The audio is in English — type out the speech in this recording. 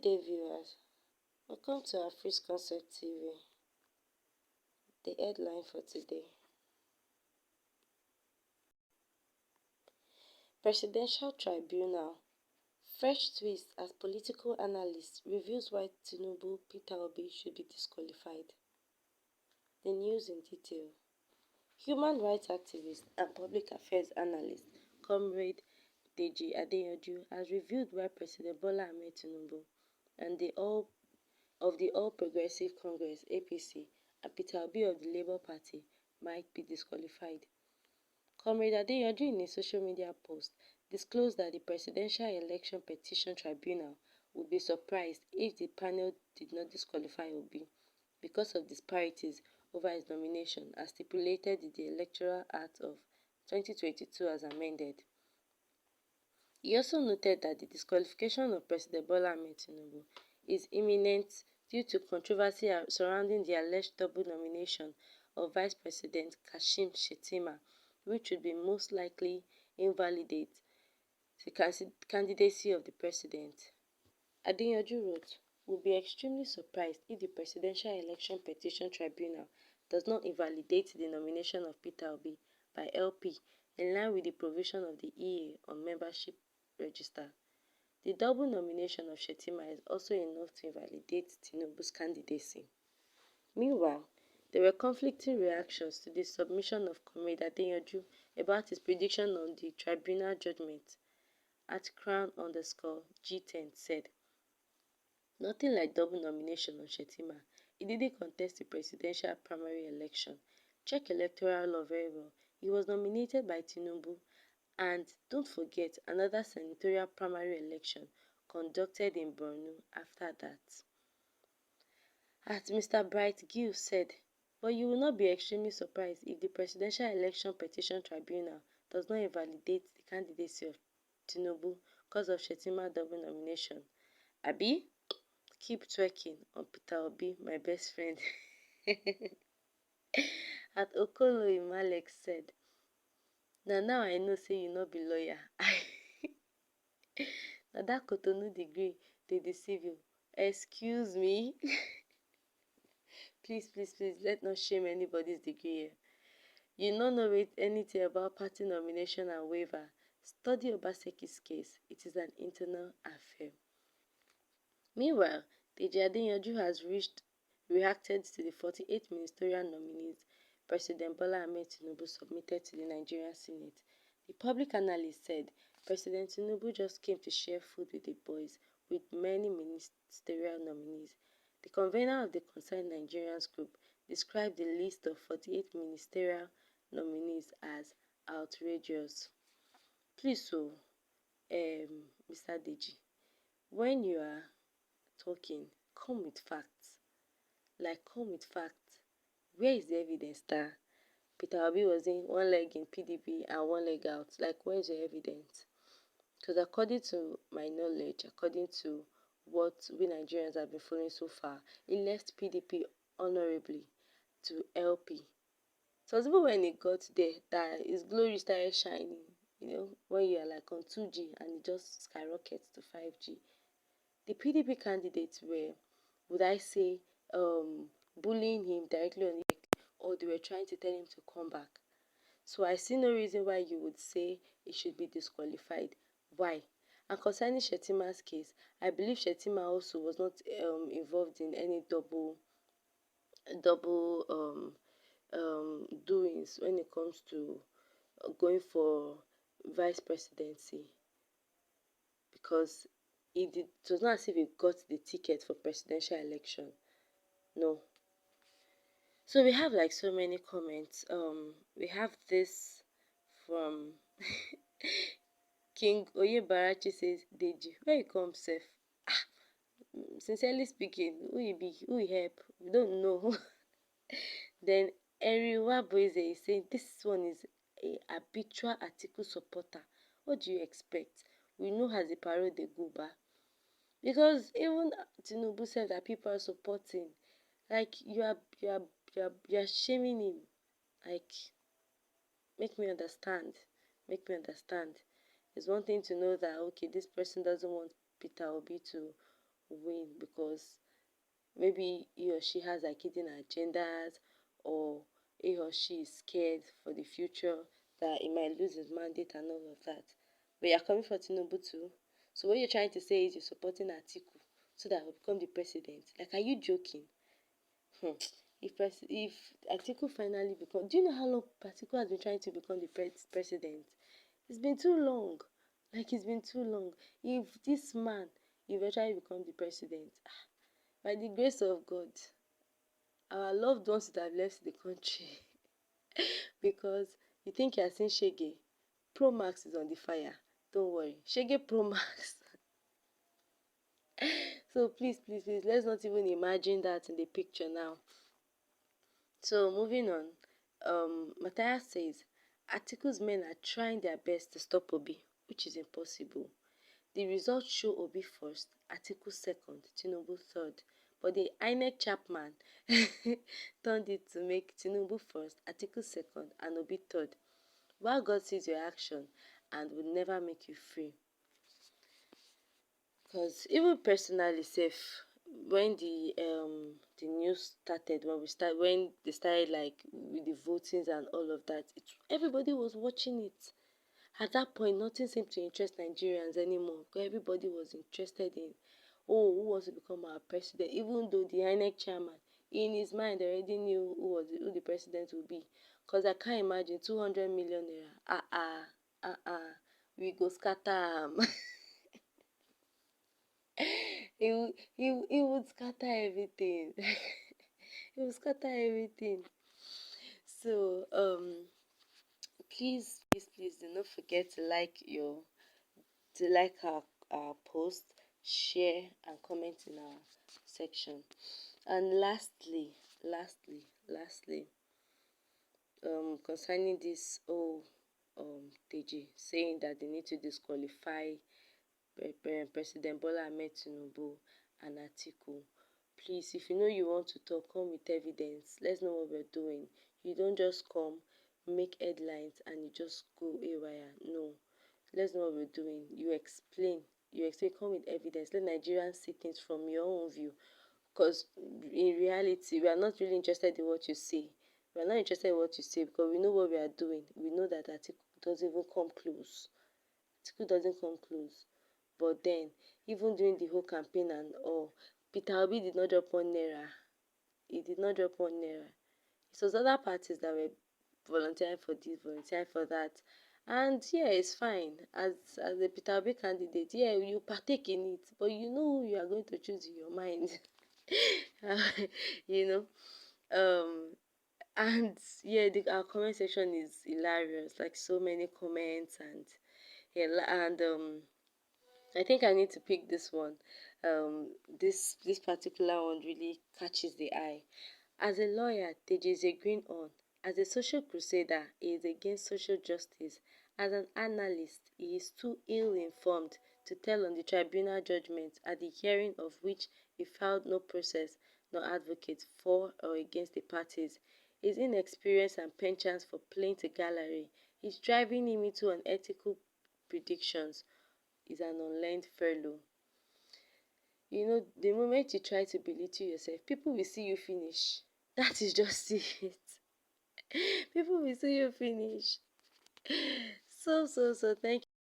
Good day, viewers. Welcome to our Free Concept TV. The headline for today: Presidential Tribunal. Fresh twist as political analyst reveals why Tinubü Peter Obi should be disqualified. The news in detail. Human rights activist and public affairs analyst Comrade Deji Adeyanju has revealed why President Bola Ahmed Tinubu and the All Progressive Congress (APC) and Peter Obi of the Labour Party might be disqualified. Comrade Adeyanju, in a social media post, disclosed that the Presidential Election Petition Tribunal would be surprised if the panel did not disqualify Obi because of disparities over his nomination as stipulated in the Electoral Act of 2022 as amended. He also noted that the disqualification of President Bola Ahmed Tinubu is imminent due to controversy surrounding the alleged double nomination of Vice President Kashim Shettima, which would be most likely invalidate the candidacy of the president. Adeyanju wrote, "We'll be extremely surprised if the Presidential Election Petition Tribunal does not invalidate the nomination of Peter Obi by LP in line with the provision of the EA on membership register. The double nomination of Shettima is also enough to invalidate Tinubu's candidacy." Meanwhile, there were conflicting reactions to the submission of Comrade Adeyanju about his prediction on the tribunal judgment. At Crown_G10 said, "Nothing like double nomination on Shettima. He didn't contest the presidential primary election. Check electoral law very well. He was nominated by Tinubü, and don't forget another senatorial primary election conducted in Borno after that." At Mr. Bright Gill said, "But you will not be extremely surprised if the Presidential Election Petition Tribunal does not invalidate the candidacy of Tinubü because of Shettima double nomination. Abi, keep twerking on Peter Obi, my best friend." At Okolo Imalek said, now I know say you no be lawyer. Na that Cotonou degree dey deceive you. Excuse me." Please, let not shame anybody's degree here. You no know anything about party nomination and waiver. Study Obaseki's case. It is an internal affair. Meanwhile, Deji Adeyanju has reacted to the 48 ministerial nominees President Bola Ahmed Tinubu submitted to the Nigerian Senate. The public analyst said President Tinubu just came to share food with the boys with many ministerial nominees. The convener of the Concerned Nigerians group described the list of 48 ministerial nominees as outrageous. Please, Mr. Deji, when you are talking, come with facts. Come with facts. Where is the evidence that Peter Obi was in one leg in PDP and one leg out? Where is your evidence? Because according to my knowledge, according to what we Nigerians have been following so far, he left PDP honorably to LP. So even when he got there, that his glory started shining. When you are on 2G and it just skyrockets to 5G. The PDP candidates were, would I say, bullying him directly on the air, or they were trying to tell him to come back. So I see no reason why you would say he should be disqualified. Why? And concerning Shettima's case, I believe Shettima also was not involved in any double doings when it comes to going for vice presidency, because it was not as if he got the ticket for presidential election. No. So we have so many comments. We have this from King Oyebarachi says, "Deji, where you come safe? Sincerely speaking, who you be? Who you help? We don't know." Then Henry Waboise is saying, "This one is a habitual Atiku supporter. What do you expect? We know as the parole de go back." Because even Tinubu said that people are supporting. You are shaming him. Make me understand. Make me understand. It's one thing to know that, okay, this person doesn't want Peter Obi to win because maybe he or she has like hidden agendas, or he or she is scared for the future that he might lose his mandate and all of that. But you're coming for Tinubu too. So what you're trying to say is you're supporting Atiku so that he'll become the president. Like, are you joking? If Atiku finally become, do you know how long Atiku has been trying to become the president? It's been too long. Like, it's been too long. If this man eventually become the president, by the grace of God, our loved ones would have left the country. Because you think you are seeing Shege. Pro Max is on the fire. Don't worry. Shege Pro Max. So please, please, please, let's not even imagine that in the picture now. So moving on, Matthias says, Atiku's men are trying their best to stop Obi, which is impossible. The results show Obi first, Atiku second, Tinubu third. But the INEC chairman turned it to make Tinubu first, Atiku second, and Obi third. While God sees your action and will never make you free. Because even personally, safe when the news started, when they started like with the votings and all of that, everybody was watching it. At that point, nothing seemed to interest Nigerians anymore. Because everybody was interested in, oh, who wants to become our president? Even though the INEC chairman, in his mind, already knew who the president would be. Because I can't imagine 200 million naira. We go scatter. He would scatter everything. He would scatter everything. So please do not forget to like our post, share and comment in our section. And lastly, concerning this DG saying that they need to disqualify President Bola Ahmed Tinubu and Atiku. Please, if you know you want to talk, come with evidence. Let's know what we're doing. You don't just come, make headlines, and you just go haywire. No. Let's know what we're doing. You explain, come with evidence. Let Nigerians see things from your own view. Because in reality, we are not really interested in what you say. We are not interested in what you say because we know what we are doing. We know that Atiku doesn't even come close. Atiku doesn't come close. But then, even during the whole campaign and all, Peter Obi did not drop 1 naira. He did not drop 1 naira. It was other parties that were volunteering for this, volunteering for that. And yeah, it's fine. As a Peter Obi candidate, yeah, you partake in it. But you know who you are going to choose in your mind. you know. And yeah, our comment section is hilarious. Like, so many comments, and yeah, and I think I need to pick this one. This particular one really catches the eye. As a lawyer, Deji is agreeing on. As a social crusader, he is against social justice. As an analyst, he is too ill-informed to tell on the tribunal judgment, at the hearing of which he filed no process nor advocate for or against the parties. His inexperience and penchant for playing to gallery is driving him into unethical predictions. Is an unlearned fellow. You know, the moment you try to belittle yourself, people will see you finish. That is just it. People will see you finish. So, thank you.